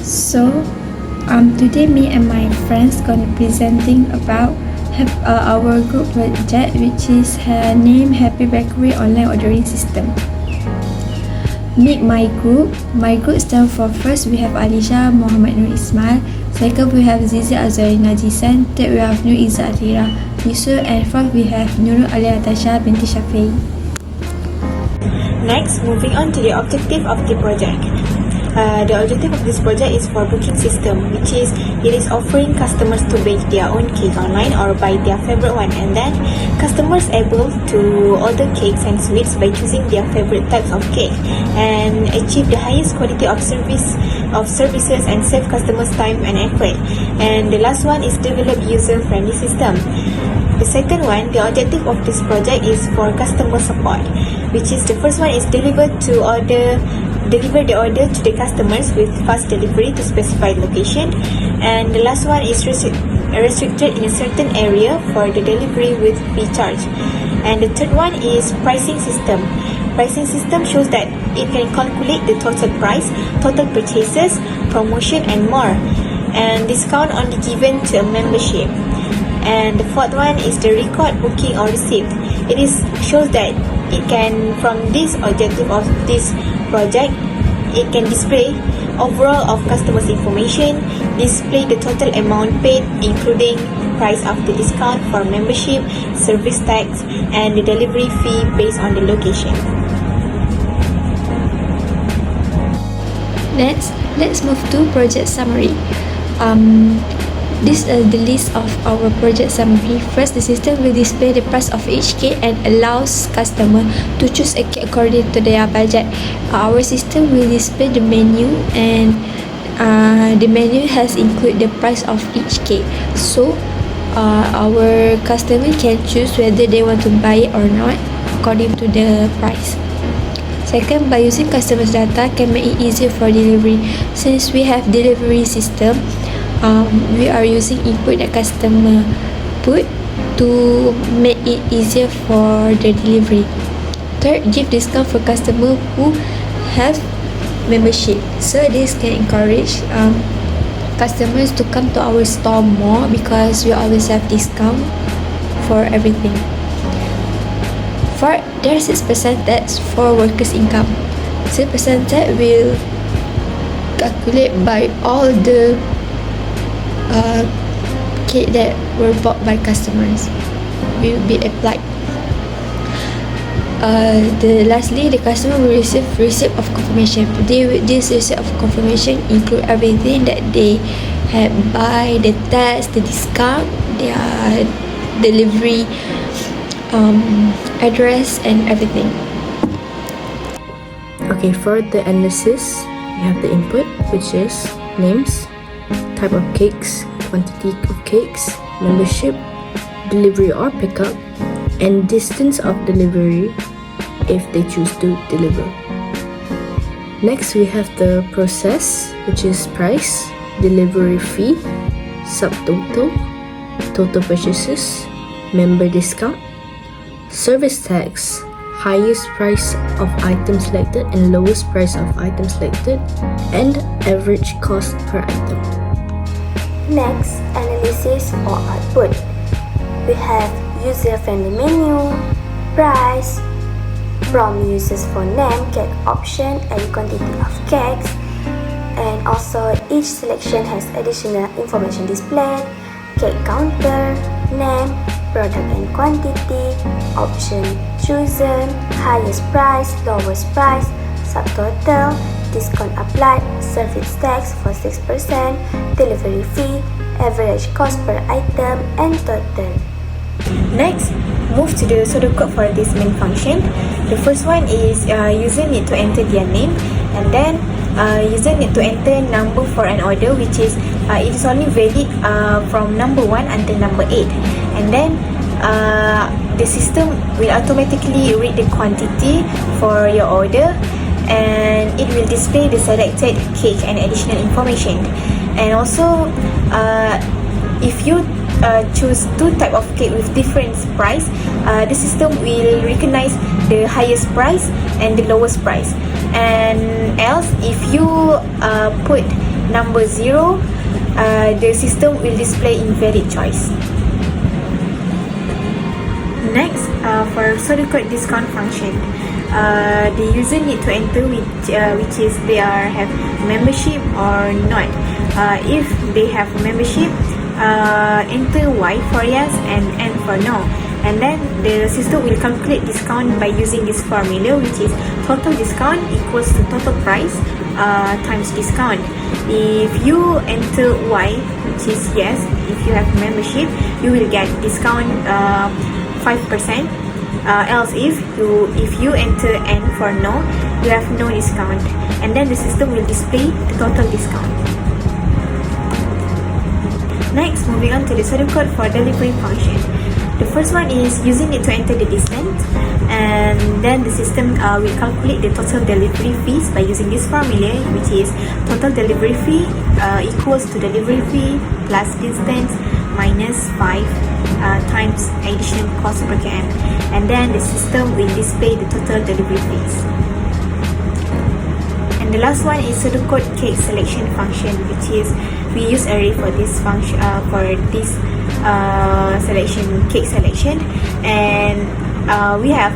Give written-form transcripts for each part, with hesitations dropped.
So, today me and my friends gonna presenting about our group project, which is named Happy Bakery Online Ordering System. Meet my group. My group stands for: first we have ALLISHA, Muhammad Nur Ismail. Second we have ZIZIE, AZZARINA, JISAN. Third we have IZZAH, ATHIRAH, FISOL. And fourth we have NURUL, NATASHA, BINTI, SHAFEAI. Next, moving on to the objective of the project. The objective of this project is for booking system, which is it is offering customers to bake their own cake online or buy their favorite one, and then customers able to order cakes and sweets by choosing their favorite types of cake and achieve the highest quality of services and save customers time and effort. And the last one is develop user-friendly system. The second one, the objective of this project is for customer support, which is the first one is deliver the order to the customers with fast delivery to specified location, and the last one is restricted in a certain area for the delivery with fee charge. And the third one is pricing system. Pricing system shows that it can calculate the total price, total purchases, promotion and more, and discount only given to a membership. And the fourth one is the record booking or receipt. It shows that it can, from this objective of this project, it can display overall of customers' information, display the total amount paid including price after discount for membership, service tax and the delivery fee based on the location. Let's move to project summary. This is the list of our project summary. First, the system will display the price of each cake and allows customer to choose a cake according to their budget. Our system will display the menu, and the menu has include the price of each cake. So, our customer can choose whether they want to buy it or not according to the price. Second, by using customers' data can make it easier for delivery. Since we have delivery system, we are using input that customer put to make it easier for the delivery. Third, give discount for customer who have membership. So this can encourage customers to come to our store more because we always have discount for everything. Fourth, there is 6% tax for workers' income. 6% tax will calculate by all the cake that were bought by customers will be applied. Lastly, the customer will receive receipt of confirmation. This receipt of confirmation include everything that they had buy, the tax, the discount, their delivery address and everything. Okay, for the analysis, we have the input, which is names, type of cakes, quantity of cakes, membership, delivery or pickup, and distance of delivery if they choose to deliver. Next, we have the process, which is price, delivery fee, subtotal, total purchases, member discount, service tax, highest price of item selected and lowest price of item selected, and average cost per item. Next, analysis or output. We have user-friendly menu, price, prompt users for name, cake option and quantity of cakes, and also each selection has additional information displayed, cake counter, name, product and quantity, option chosen, highest price, lowest price, subtotal, discount applied, service tax for 6%, delivery fee, average cost per item, and total. Next, move to the pseudocode for this main function. The first one is user need to enter their name, and then user need to enter number for an order, which is it is only valid from number 1 until number 8, and then the system will automatically read the quantity for your order, and it will display the selected cake and additional information. And also if you choose two type of cake with different price, the system will recognize the highest price and the lowest price. And else, if you put number 0, the system will display invalid choice. Next, for pseudocode discount function, the user need to enter which is they have membership or not. If they have membership, enter Y for yes and N for no, and then the system will calculate discount by using this formula, which is total discount equals to total price times discount. If you enter Y, which is yes, if you have membership, you will get discount 5%. Else if you enter N for no, you have no discount, and then the system will display the total discount. Next, moving on to the pseudocode for delivery function. The first one is using it to enter the distance, and then the system will calculate the total delivery fees by using this formula, which is total delivery fee equals to delivery fee plus distance minus 5 times addition cost per km, and then the system will display the total delivery fees. And the last one is pseudocode cake selection function, which is we use array for this function cake selection, and we have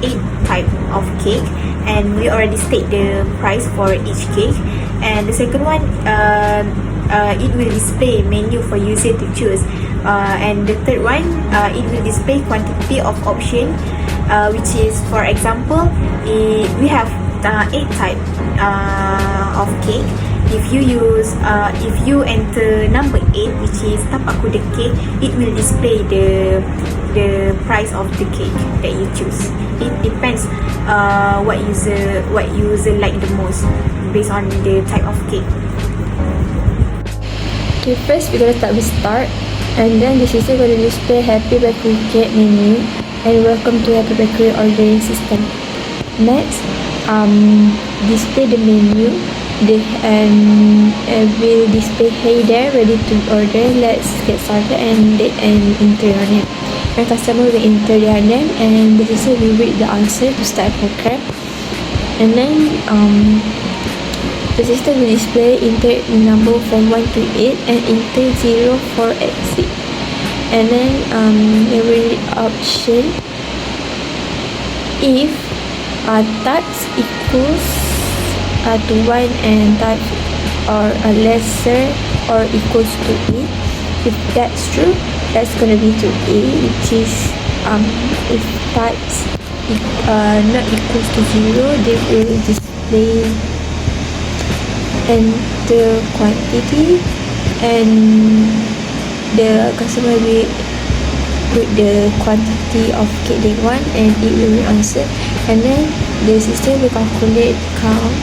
8 type of cake, and we already state the price for each cake. And the second one, it will display menu for user to choose, and the third one, it will display quantity of option, which is, for example, we have 8 type of cake. If you enter number 8, which is tapak kuda cake, it will display the price of the cake that you choose. It depends what user like the most based on the type of cake. Okay, first we're gonna start with start, and then the system gonna display Happy Bakery Cake menu and welcome to Happy Bakery ordering system. Next, display the menu. And will display hey there, ready to order, let's get started, and date and enter your name. And customer will enter their name, and the system will read the answer to start program. And then the system will display enter number from 1 to 8 and enter 0 for exit. And then there will be option if tax equals to 1 and tax or lesser or equals to 8. If that's true, that's gonna be to A, which is if tax not equals to 0, they will display enter quantity, and the customer will put the quantity of cake they want, and it will answer, and then the system will calculate count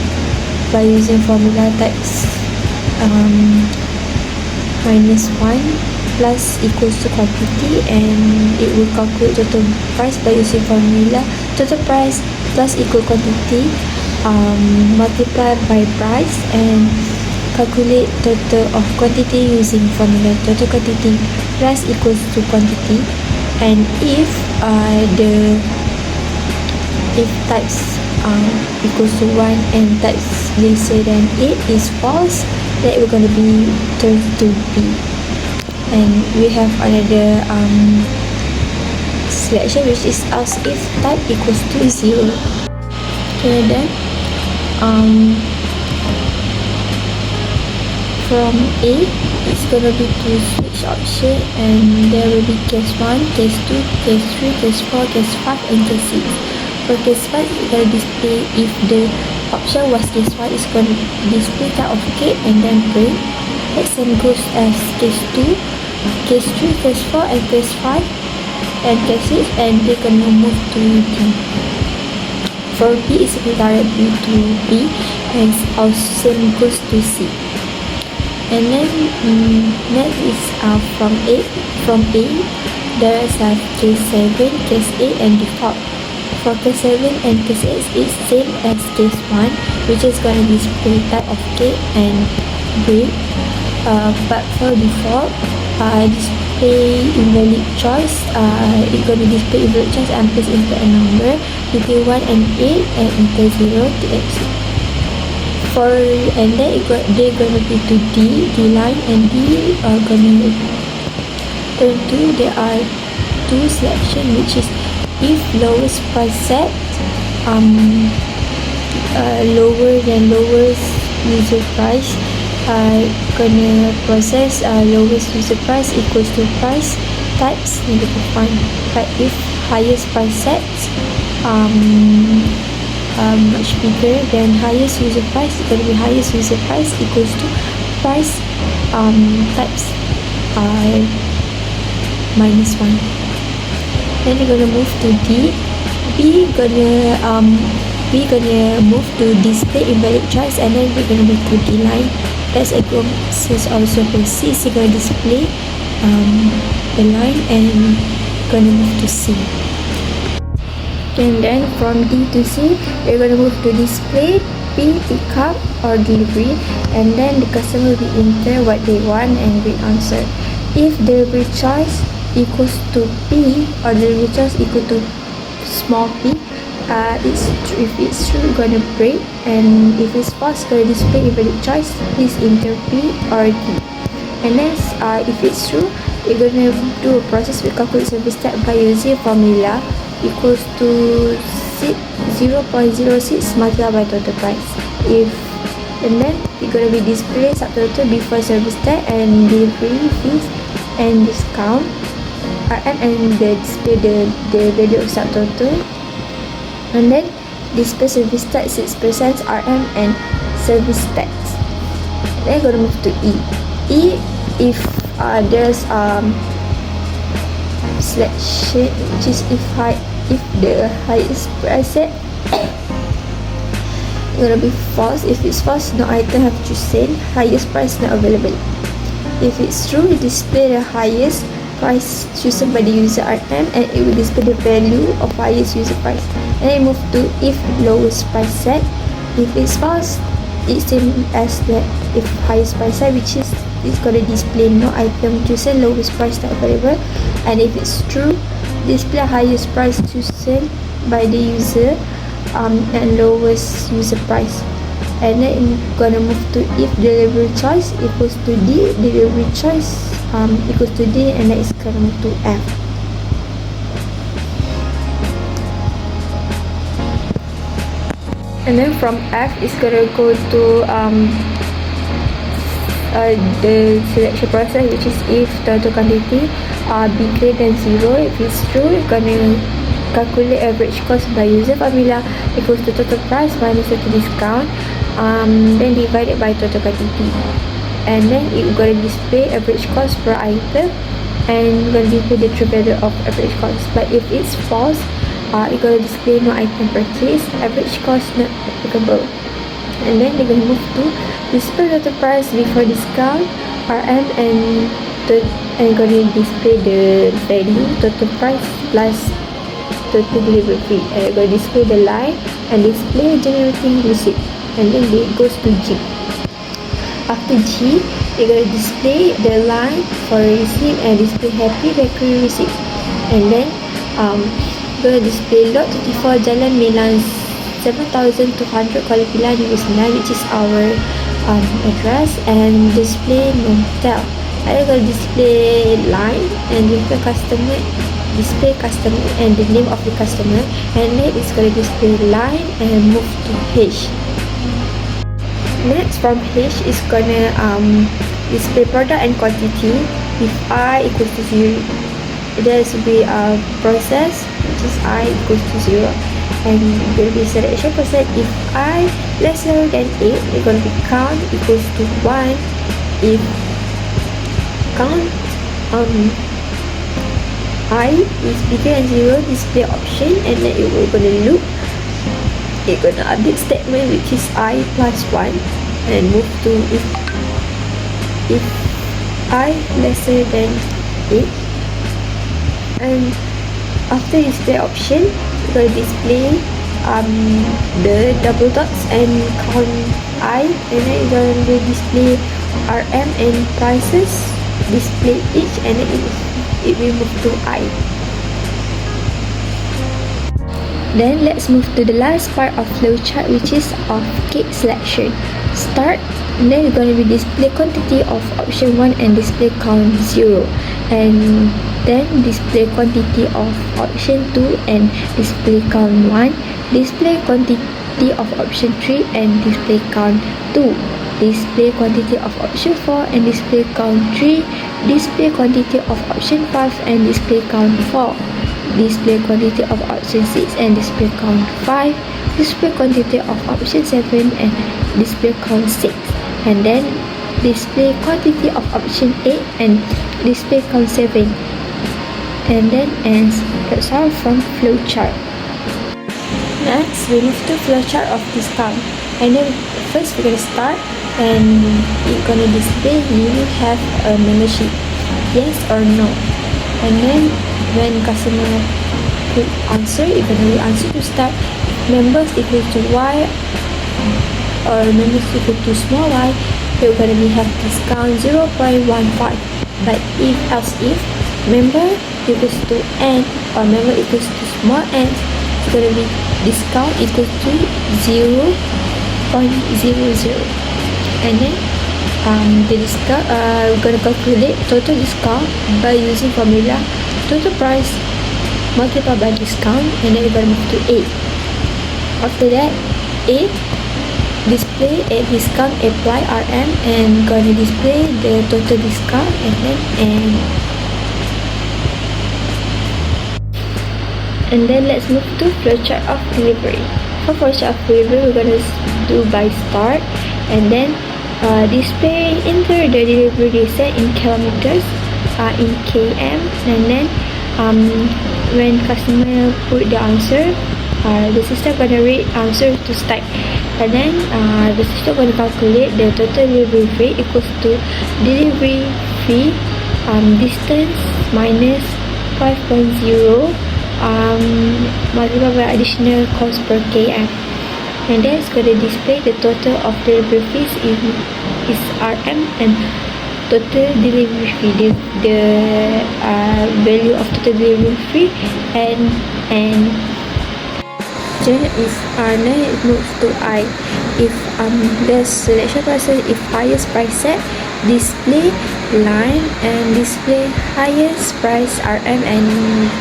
by using formula tax minus 1 plus equals to quantity, and it will calculate total price by using formula total price plus equal quantity multiplied by price, and calculate total of quantity using formula total quantity plus equals to quantity. And if types equals to 1 and types lesser than 8 is false, that we're going to be turned to B. And we have another selection, which is else if type equals to 0. Okay, then from A, it's going to be to switch option, and there will be case 1, case 2, case 3, case 4, case 5, and case 6. For case 5, it's going to display if the option was case 1, it's going to display type of cake and then print. The same goes as case 2, case 3, case 4, and case 5, and case 6, and they can move to D. For B, it's directly to B, and also same goes to C. And then next is from A, there is case 7, case 8, and default. For case 7 and case 8 is same as case 1, which is going to display type of cake and break. But for default, display invalid choice, it's going to display invalid choice and please enter a number between 1 and 8 and enter 0 to exit. and then they're gonna be to D line, and D are gonna turn to, there are two selection, which is if lowest price set lower than lowest user price, gonna process lowest user price equals to price types -1. But if highest price sets much bigger than highest user price, it's gonna be highest user price equals to price types -1. Then you're gonna move to D. B gonna move to display invalid choice, and then we're gonna move to D line. As a group says also for C, it's gonna display the line, and gonna move to C. And then from D to C, we're gonna move to display, P, pickup or delivery, and then the customer will enter what they want and we answer. If delivery choice equals to P or delivery choice equal to small p, if it's true, we're gonna break, and if it's false, gonna display invalid choice, please enter P or D. And then if it's true, we're gonna do a process. We calculate service type by using formula equals to 0.06 multiplied by total price. And then we're gonna be display subtotal before service type and delivery fees and discount RM, and display the value of subtotal, and then display service type 6% RM and service tax. Then gonna move to E. If there's selection, which is if the highest price set gonna be false. If it's false, no item have chosen, highest price not available. If it's true, we display the highest price chosen by the user RM, and it will display the value of highest user price. And then move to if lowest price set. If it's false, it's same as that if highest price set, which is it's gonna display no item chosen, lowest price not available. And if it's true, display highest price chosen by the user and lowest user price. And then I'm gonna move to if delivery choice equals to D, delivery choice equals to D, and then it's gonna move to F. And then from F, it's gonna go to the selection process, which is if total quantity bigger than 0. If it's true, you're gonna calculate average cost by user formula equals to total price minus total discount, then divided by total quantity, and then it's gonna display average cost per item, and gonna display the true value of average cost. But if it's false, it's gonna display no item purchased, average cost not applicable. And then they're gonna move to display total price before discount RM, and gonna display the value total price plus total delivery fee, and gonna display the line and display generating receipt. And then it goes to G. After G, you're gonna display the line for receipt and display happy bakery receipt. And then gonna display lot 34 Jalan Melang 7200 Kuala Pilah di Usman, which is our address, and display hotel. I'm gonna display line and display customer and the name of the customer, and then it's gonna display line and move to H. Next, from H is gonna display product and quantity. If I equals to 0, there will be a process which is I equals to 0, and there will be selection process. If I lesser than 8, it's gonna be count equals to 1. If count I is bigger than 0, display option, and then it will gonna loop. It's gonna update statement, which is I plus 1, and move to if I lesser than 8. And after display option, we're gonna display the double dots and count I, and then it's gonna display RM and prices, display each, and then it will move to I. Then let's move to the last part of flowchart, which is of cake selection. start, and then you're going to be display quantity of option 1 and display count 0, and then display quantity of option 2 and display count 1, display quantity of option 3 and display count 2, display quantity of option 4 and display count 3, display quantity of option 5 and display count 4, display quantity of option 6 and display count 5, display quantity of option 7 and display count 6, and then display quantity of option 8 and display count 7, and then ends. That's all from flowchart. Next, we move to flowchart of discount, and then first we're gonna start, and it's gonna display you have a membership, yes or no, and then when customer put answer, if they answer to start, members equal to Y or members equal to small y, you're gonna be have discount 0.15. But if else if member equals to N or member equals to small n, it's gonna be discount equal to 0.00. And then the discount, we're gonna calculate total discount by using formula total price multiplied by discount, and then we're gonna move to A. After that, A display a discount apply RM and gonna display the total discount, and then and then let's move to flowchart of delivery. For flowchart of delivery, we're gonna do by start, and then display enter the delivery distance in kilometers, in km, and then when customer put the answer, the system gonna read answer to start, and then the system gonna calculate the total delivery fee equals to delivery fee distance minus 5.0 multiplied by additional cost per km, and then it's gonna display the total of delivery fees is RM and total delivery fee, the value of total delivery fee, and then if R9 it moves to I. If the selection process, if highest price set, display line and display highest price RM and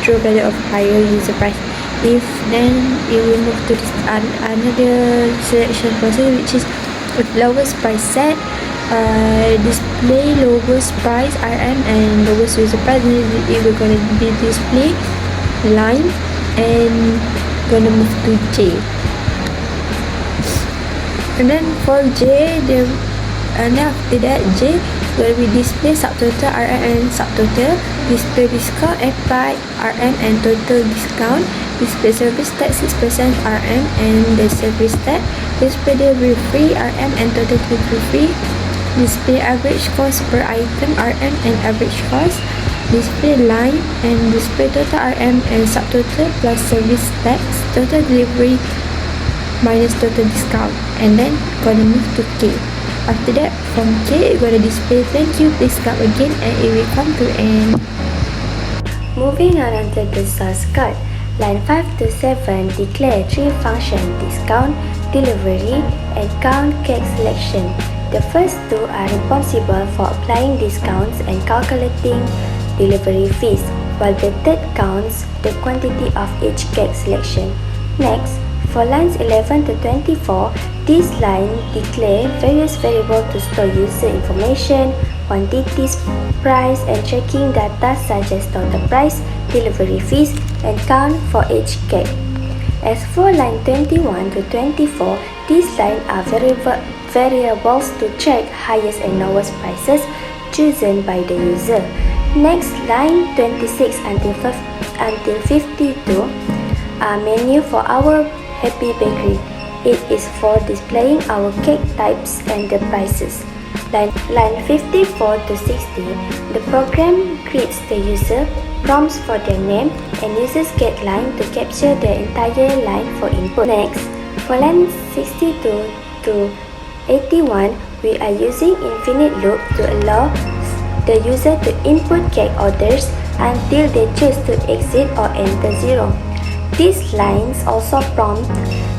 true value of higher user price. If then it will move to this another selection process, which is if lowest price set, display lowest price RM and lowest user price, it will gonna be display line and gonna move to J. And then for J, and then after that J will be display subtotal RM and subtotal, display discount apply RM and total discount, display service tax 6% RM and the service tax, display delivery fee RM and total delivery fee, display average cost per item RM and average cost, display line and display total RM and subtotal plus service tax, total delivery minus total discount, and then gonna move to K. After that, from K, it's gonna display thank you, please come again, and it will come to end. Moving on onto the source code. Line 5 to 7 declare 3 functions: discount, delivery, and count cake selection. The first two are responsible for applying discounts and calculating delivery fees, while the third counts the quantity of each cake selection. Next, for lines 11 to 24, this line declare various variables to store user information, quantities, price, and tracking data such as total price, delivery fees, and count for each cake. As for line 21 to 24, these lines are variables to track highest and lowest prices chosen by the user. Next, line 26 until 52 are menu for our Happy Bakery. It is for displaying our cake types and the prices. Line 54 to 60, the program greets the user, prompts for their name, and uses get line to capture the entire line for input. Next, for line 62 to 81, we are using infinite loop to allow the user to input cake orders until they choose to exit or enter 0. These lines also prompt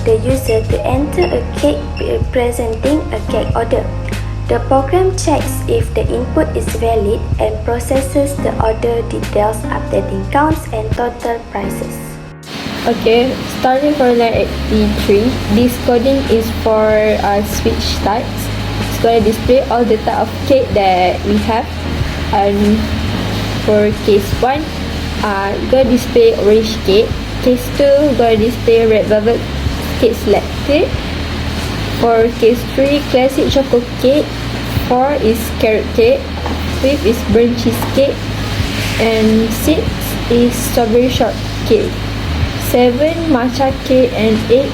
the user to enter a cake representing a cake order. The program checks if the input is valid and processes the order details, updating counts and total prices. Okay, starting for line 83, this coding is for switch types. It's going to display all the type of cake that we have. And for case 1, going to display orange cake. Case 2, going to display red velvet cake selected. For case 3, classic chocolate cake. 4 is carrot cake. 5 is burnt cheesecake. And 6 is strawberry shortcake. 7 matcha cake and 8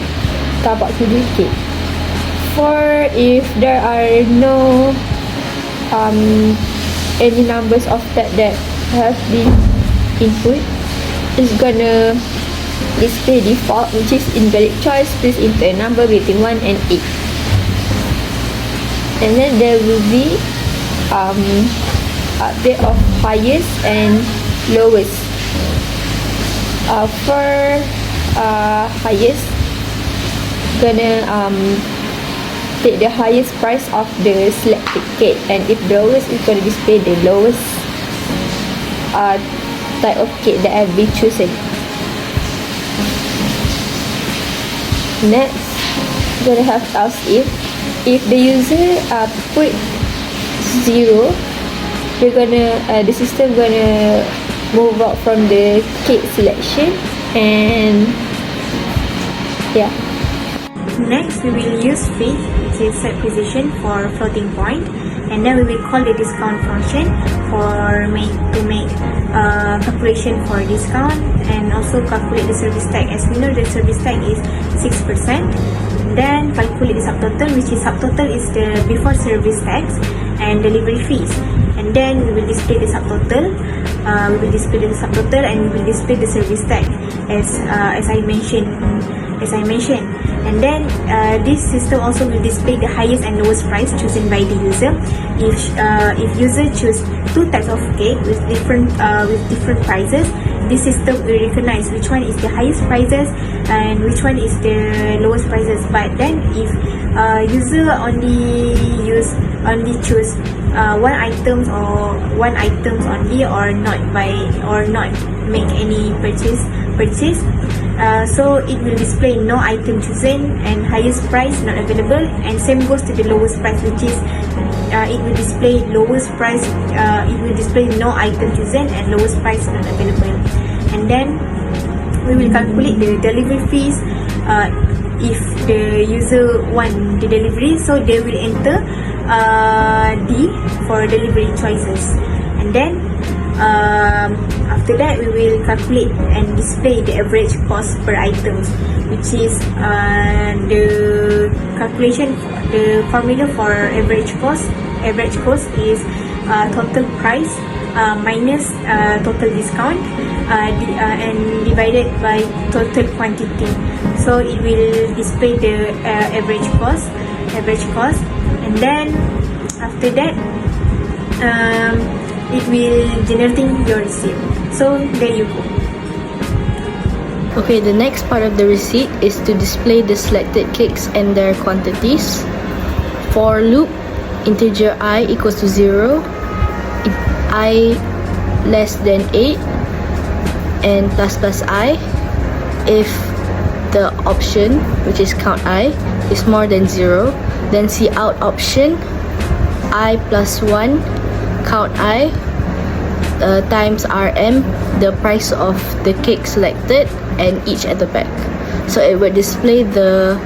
tapak kudu cake. For if there are no any numbers of that have been input, it's gonna display default, which is invalid choice. Please enter a number between 1 and 8. And then there will be update of highest and lowest. For highest, gonna take the highest price of the selected cake, and if the lowest is gonna display the lowest type of cake that have been chosen. Next, gonna have else if the user put 0, we're gonna the system gonna move out from the cake selection, and yeah. Next, we will use fifth, which is set position for floating point, and then we will call the discount function to make calculation for discount, and also calculate the service tag. As we know, the service tag is 6%. Then calculate the subtotal, which is subtotal is the before service tax and delivery fees. And then we will display the subtotal. And we will display the service tag as I mentioned. And then this system also will display the highest and lowest price chosen by the user. If user choose 2 types of cake with different prices, this system will recognize which one is the highest prices and which one is the lowest prices. But then if user only choose one items only, or not make any purchase, so it will display no item chosen and highest price not available, and same goes to the lowest price, which is it will display lowest price, it will display no item chosen and lowest price not available. And then we will calculate the delivery fees. If the user want the delivery, so they will enter D for delivery choices. And then after that, we will calculate and display the average cost per items, which is the calculation, the formula for average cost. Average cost is total price minus total discount and divided by total quantity. So it will display the average cost, and then after that it will generating your receipt. So there you go. Okay, the next part of the receipt is to display the selected cakes and their quantities. For loop, integer I equals to 0, if I less than 8, and plus I. If the option, which is count I, is more than 0, then see out option I plus 1 count I times RM, the price of the cake selected, and each at the back. So it will display the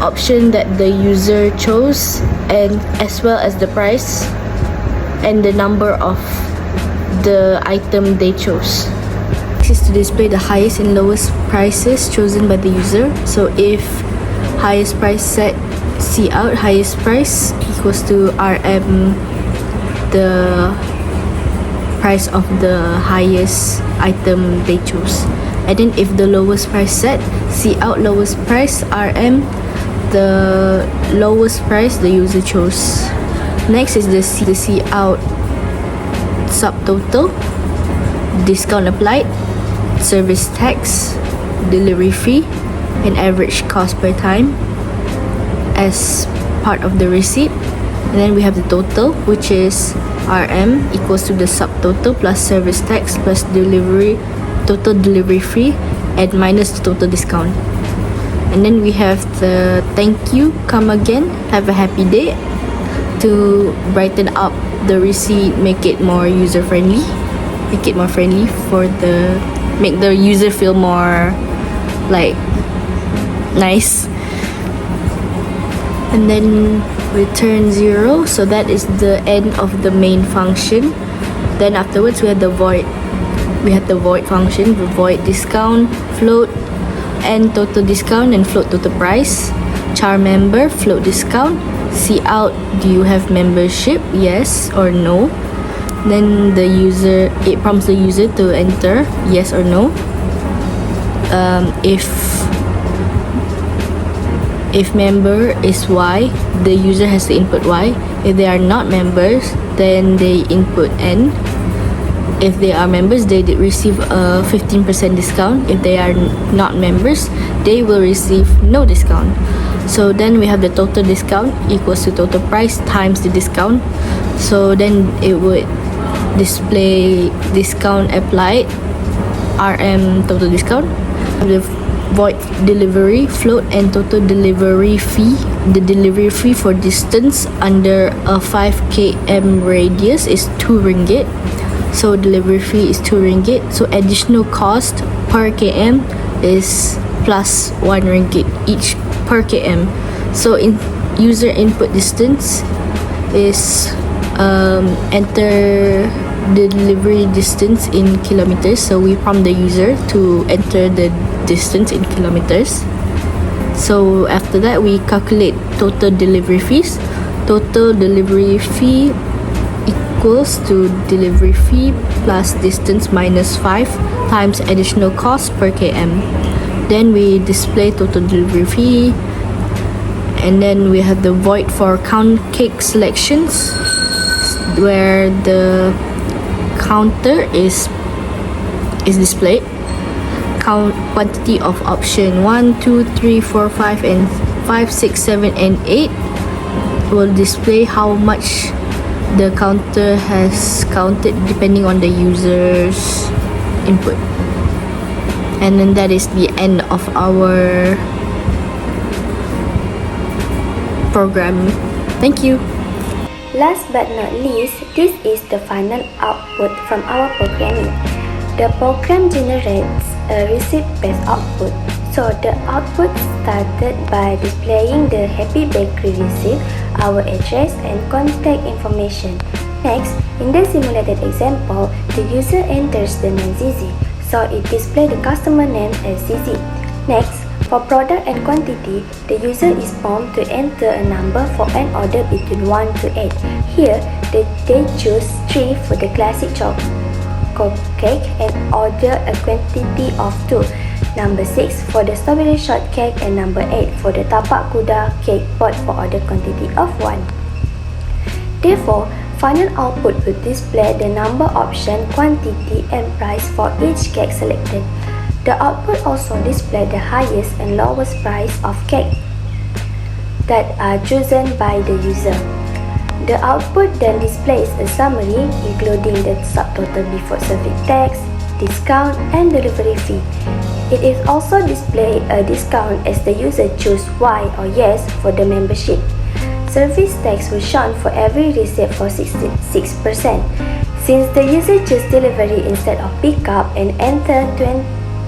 option that the user chose, and as well as the price and the number of the item they chose. Next is to display the highest and lowest prices chosen by the user. So if highest price set, see out highest price equals to RM, the price of the highest item they chose. And then if the lowest price set, see out lowest price RM, the lowest price the user chose. Next is the see out subtotal, discount applied, service tax, delivery fee, and average cost per time as part of the receipt. And then we have the total, which is RM equals to the subtotal plus service tax plus total delivery fee and minus the total discount. And then we have the thank you, come again, have a happy day, to brighten up the receipt, make it more user friendly, make the user feel more like nice. And then return 0, so that is the end of the main function. Then afterwards we had the void function, the void discount, float and total discount, and float total price, char member, float discount, see out, do you have membership, yes or no. Then it prompts the user to enter yes or no. If member is Y, the user has to input Y. If they are not members, then they input N. If they are members, they receive a 15% discount. If they are not members, they will receive no discount. So then we have the total discount equals to total price times the discount. So then it would display discount applied, RM total discount. The void delivery, float and total delivery fee. The delivery fee for distance under a 5 km radius is 2 ringgit. So delivery fee is 2 ringgit. So additional cost per km is plus 1 ringgit each per km. So in user input distance is enter the delivery distance in kilometers. So we prompt the user to enter the distance in kilometers. So after that we calculate total delivery fees. Total delivery fee equals to delivery fee plus distance minus 5 times additional cost per km. Then we display total delivery fee, and then we have the void for count cake selections, where the counter is displayed. Count quantity of option 1, 2, 3, 4, 5 and 5, 6, 7 and 8 will display how much the counter has counted depending on the user's input. And then that is the end of our program. Thank you. Last but not least, this is the final output from our programming. The program generates a receipt-based output. So the output started by displaying the Happy Bakery receipt, our address and contact information. Next, in the simulated example, the user enters the name ZIZIE, so it displays the customer name as ZIZIE. Next, for product and quantity, the user is prompted to enter a number for an order between 1 to 8. Here, they choose 3 for the classic chocolate cake and order a quantity of 2. Number 6 for the strawberry shortcake and number 8 for the tapak kuda cake pot for order quantity of 1. Therefore, final output will display the number option, quantity and price for each cake selected. The output also displays the highest and lowest price of cake that are chosen by the user. The output then displays a summary including the subtotal before service tax, discount and delivery fee. It is also display a discount as the user choose Y or yes for the membership. Service tax was shown for every receipt for 66%. Since the user chose delivery instead of pickup and entered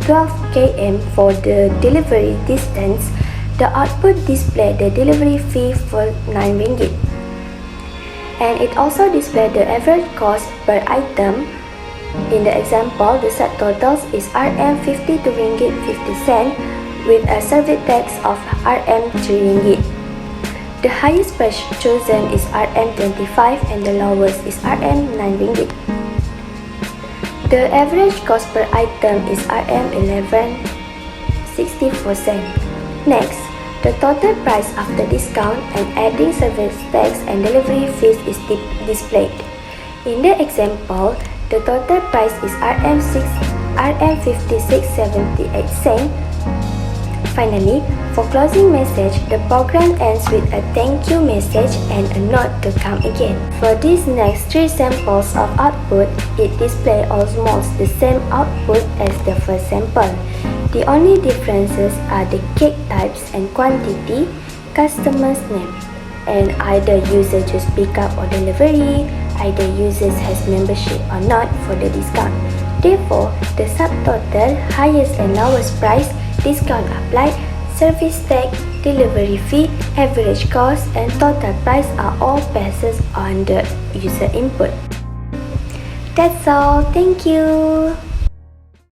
12 km for the delivery distance, the output displayed the delivery fee for 9 ringgit. And it also displayed the average cost per item. In the example, the subtotals is RM 52 ringgit 50 cent with a service tax of RM 3 ringgit. The highest price chosen is RM 25 and the lowest is RM 9 ringgit. The average cost per item is RM 11.64 cent. Next, the total price after discount and adding service tax and delivery fees is displayed. In the example, the total price is RM 56.78 cent Finally, for closing message, the program ends with a thank you message and a note to come again. For these next 3 samples of output, it displays almost the same output as the first sample. The only differences are the cake types and quantity, customer's name, and either user just pick up or delivery, either users has membership or not for the discount. Therefore, the subtotal, highest and lowest price, discount applied, service tag, delivery fee, average cost, and total price are all passes on the user input. That's all. Thank you.